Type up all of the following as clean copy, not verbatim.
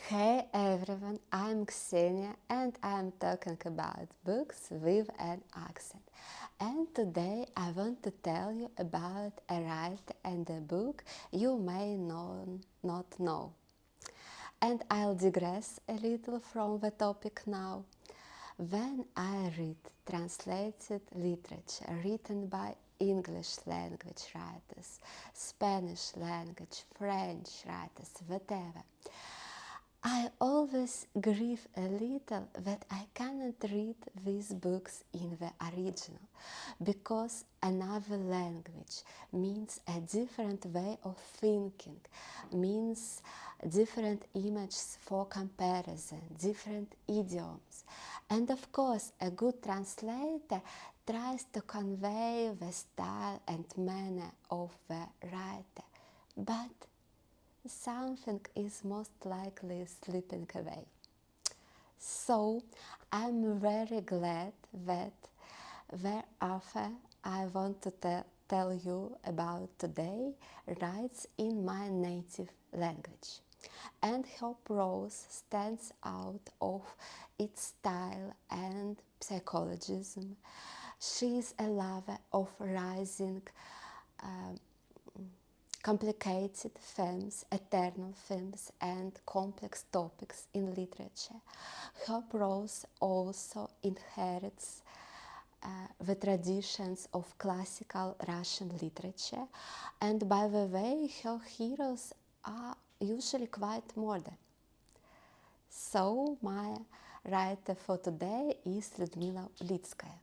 Hey everyone, I'm Ksenia and I'm talking about books with an accent. And today I want to tell you about a writer and a book you may not know. And I'll digress a little from the topic now. When I read translated literature written by English language writers, Spanish language, French writers, whatever, I always grieve a little that I cannot read these books in the original, because another language means a different way of thinking, means different images for comparison, different idioms. And of course, a good translator tries to convey the style and manner of the writer, but something is most likely slipping away. So I'm very glad that the author I want to tell you about today writes in my native language. And her prose stands out of its style and psychologism. She is a lover of rising complicated themes, eternal themes, and complex topics in literature. Her prose also inherits the traditions of classical Russian literature, and by the way, her heroes are usually quite modern. So, my writer for today is Lyudmila Ulitskaya.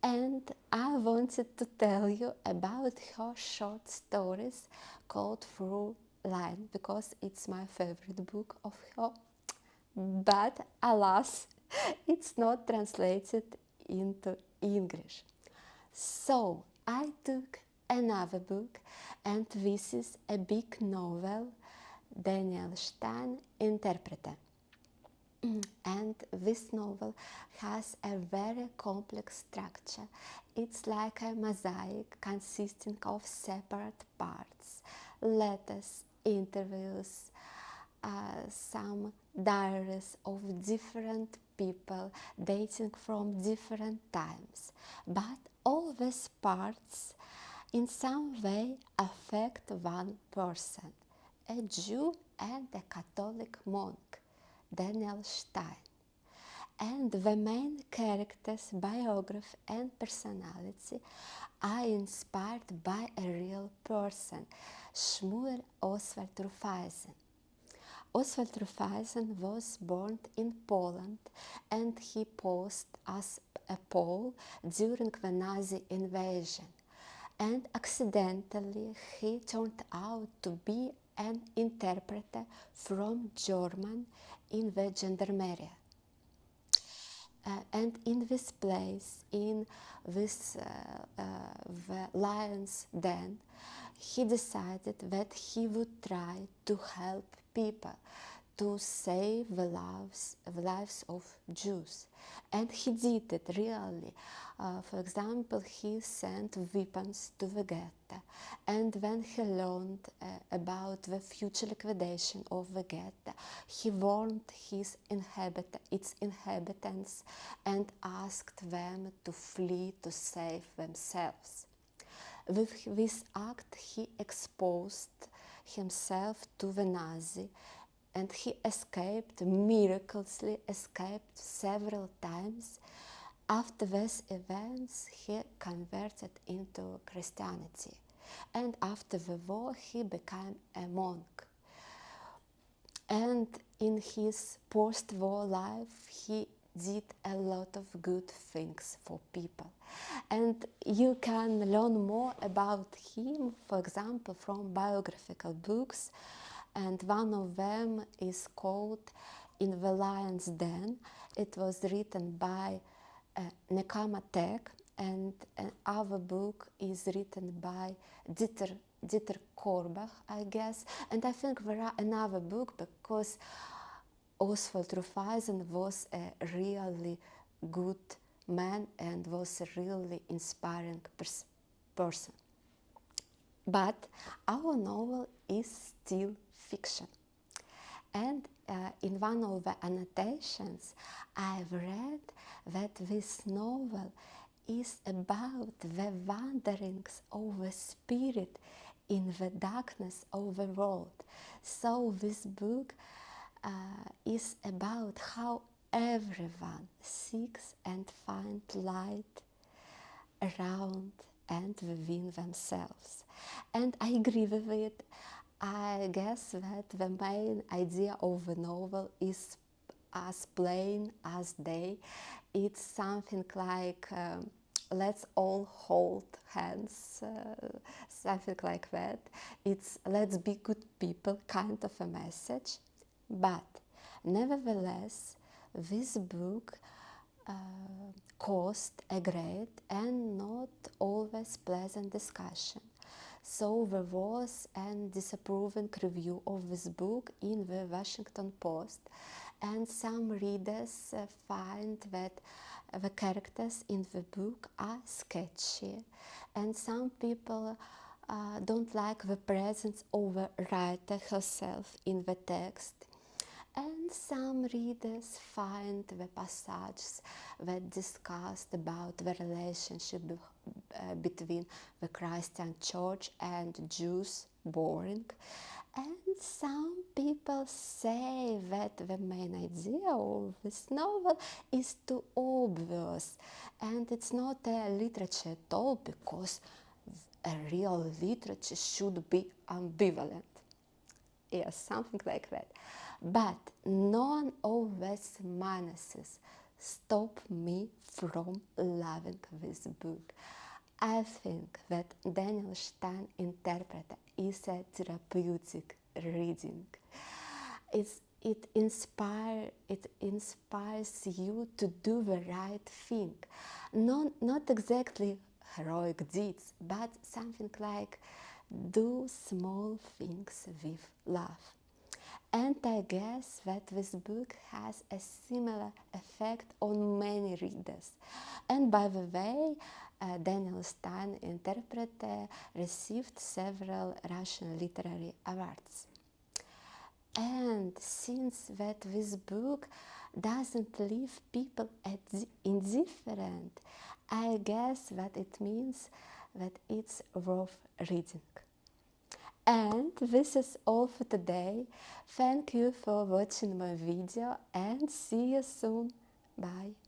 And I wanted to tell you about her short stories called Through Line, because it's my favorite book of her. But alas, it's not translated into English. So I took another book, and this is a big novel, Daniel Stein, Interpreter. And this novel has a very complex structure. It's like a mosaic consisting of separate parts, letters, interviews, some diaries of different people dating from different times. But all these parts in some way affect one person, a Jew and a Catholic monk, Daniel Stein. And the main character's biography and personality are inspired by a real person, Shmuel Oswald Rufeisen. Oswald Rufeisen was born in Poland, and he posed as a Pole during the Nazi invasion. And accidentally he turned out to be an interpreter from German in the Gendarmerie. And in this place, in this the lion's den, he decided that he would try to help people, to save the lives of Jews. And he did it really. For example, he sent weapons to the ghetto. And when he learned about the future liquidation of the ghetto, he warned its inhabitants and asked them to flee to save themselves. With this act, he exposed himself to the Nazi, and he miraculously escaped several times. After these events, he converted into Christianity, and after the war, he became a monk. And in his post-war life, he did a lot of good things for people. And you can learn more about him, for example, from biographical books. And one of them is called In the Lion's Den. It was written by Nekama Tek, and our book is written by Dieter Korbach, I guess. And I think there are another book, because Oswald Rufeisen was a really good man and was a really inspiring person. But our novel is still fiction. And in one of the annotations, I've read that this novel is about the wanderings of the spirit in the darkness of the world. So this book is about how everyone seeks and finds light around and within themselves. And I agree with it. I guess that the main idea of the novel is as plain as day. It's something like let's all hold hands, something like that. It's let's be good people, kind of a message. But nevertheless, this book caused a great and not always pleasant discussion. So there was a disapproving review of this book in the Washington Post, and some readers find that the characters in the book are sketchy, and some people don't like the presence of the writer herself in the text. And some readers find the passages that discussed about the relationship between the Christian Church and Jews boring. And some people say that the main idea of this novel is too obvious, and it's not a literature at all, because a real literature should be ambivalent. Yes, something like that. But none of these menaces stop me from loving this book. I think that Daniel Stein Interpreter is a therapeutic reading. It inspires you to do the right thing. Not exactly heroic deeds, but something like do small things with love. And I guess that this book has a similar effect on many readers. And by the way, Daniel Stein Interpreter received several Russian literary awards. And since that this book doesn't leave people indifferent, I guess that it means that it's worth reading. And this is all for today. Thank you for watching my video and see you soon. Bye.